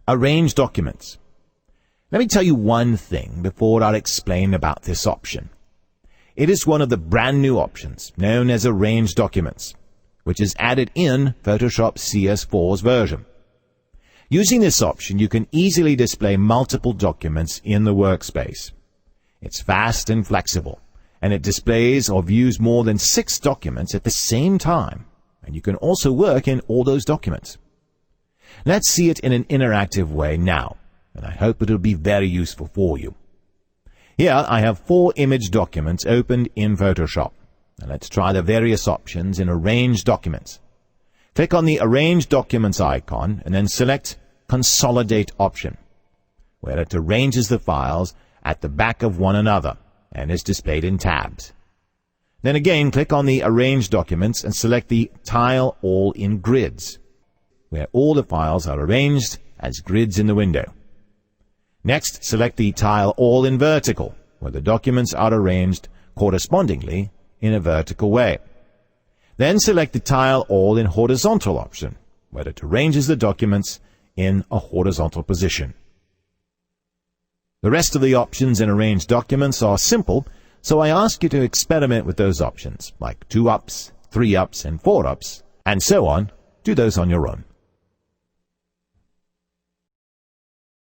Arrange documents. Let me tell you one thing before I explain about this option. It is one of the brand new options known as Arrange Documents, which is added in Photoshop CS4's version. Using this option, you can easily display multiple documents in the workspace. It's fast and flexible, and it displays or views more than 6 documents at the same time, and you can also work in all those documents. Let's see it in an interactive way now, and I hope it will be very useful for you. Here I have 4 image documents opened in Photoshop. Now let's try the various options in Arrange Documents. Click on the Arrange Documents icon and then select Consolidate option, where it arranges the files at the back of one another and is displayed in tabs. Then again click on the Arrange Documents and select the Tile All in Grids, where all the files are arranged as grids in the window. Next, select the Tile All in Vertical, where the documents are arranged correspondingly in a vertical way. Then select the Tile All in Horizontal option, where it arranges the documents in a horizontal position. The rest of the options in Arrange Documents are simple, so I ask you to experiment with those options, like 2 ups, 3 ups, and 4 ups, and so on. Do those on your own.